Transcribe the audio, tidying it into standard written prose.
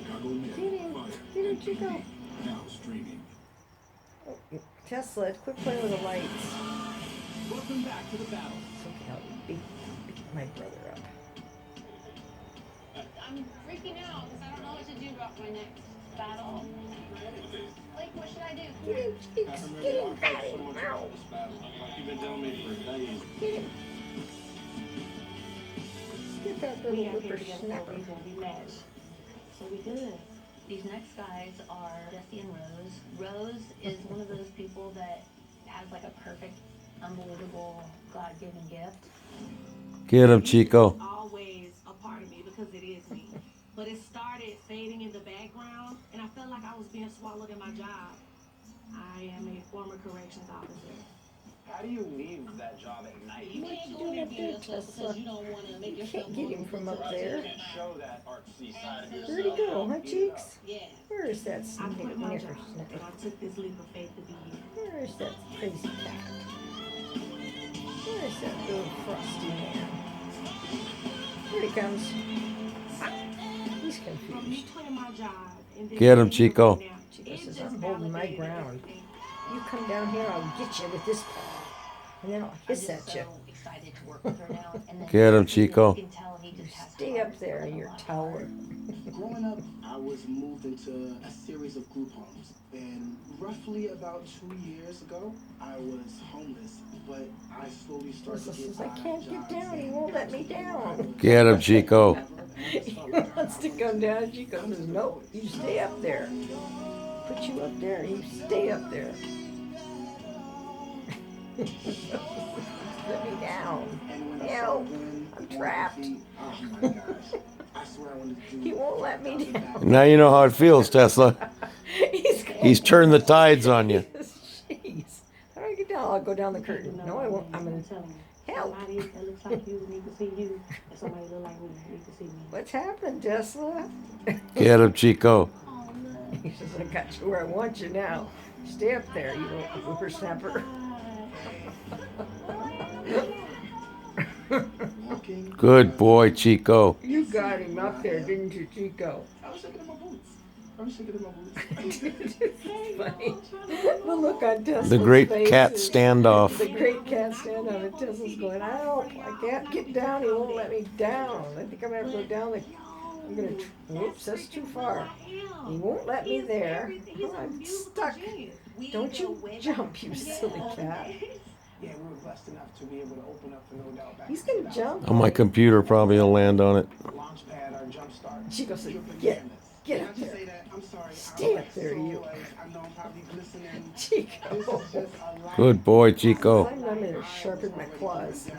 Get him, Chico. Now streaming. Oh, Tesla, quit playing with the lights. Welcome back to the battle. Look how he beat my brother up. I'm freaking out because I don't know what to do about my next battle. Like, what should I do? Get him, Cheeks. Get him, got him. Ow. Like you've been telling me for days. Get him. Get that We little have here together whippersnapper. for a reason. We match. So we good. These next guys are Jesse and Rose. Rose is one of those people that has like a perfect, unbelievable, God-given gift. Get him, Chico. Always a part of me because it is me. But it started fading in the background, and I felt like I was being swallowed in my job. I am a former corrections officer. How do you leave that job at night? You ain't going there being yourself because you don't want to make yourself Can't get him from up there. You can't show that artsy side of yourself. Where'd he go, huh, Cheeks? Yeah. Where is that I snake quit my job, snapper? and I took this leap of faith to be here. Where is that crazy cat? Where is that little frosty man? Here he comes. He's From me confused. quitting my job and then Get him, being Chico. here now, Chico it says, just I'm holding my validated ground. everything. You come down here, I'll get you with this paw. And then I'll I'm hiss just at you. so excited to work with her now. And then Get him, Chico. You can tell he just has Stay heart. up there in your tower. Growing up, I was moved into a series of group homes. And roughly about 2 years ago, I was homeless. But I slowly started to Tesla get says, I odd can't get jobs down. He and won't got let me to where I down. was Get him, Chico. never- He wants to come down. Chico says, nope, you stay up there. Put you up there. You stay up there. Let me down. And when I Help. started doing I'm more trapped. defeat, oh my gosh. I swear I wanted to do He won't let me down. Now you know how it feels, Tesla. He's turned the tides on you. Jeez. How do I get down? I'll go down the curtain. No, I won't. I'm going to telling you. help. Somebody that looks like you need to see you, and somebody look like me need to see me. What's happened, Tesla? Get him, Chico. Oh, look. He says, I got you where I want you now. Stay up there, you little whippersnapper. walking. Good boy, Chico. You got him up there, didn't you, Chico? I was shaking in my boots. I was shaking in my boots. It's funny. The look on Tesla's The great face cat is- standoff. The great cat standoff, and Tesla's going, help, I can't get down, he won't let me down. I think I'm gonna have to go down the, I'm gonna, whoops, that's too far. He won't let me there. Oh, I'm stuck. Don't you jump, you silly cat. Yeah, we were blessed enough to be able to open up for No Doubt back. He's gonna jump. On my computer, probably will land on it. Launchpad, our jump start. Chico said, You're get forgiven. up Can I just there. say that? I'm sorry. Stay I'm up there, so, you. like, I know I'm probably glistening. This Chico. is just a lot. Good boy, Chico. I'm gonna sharpen my claws.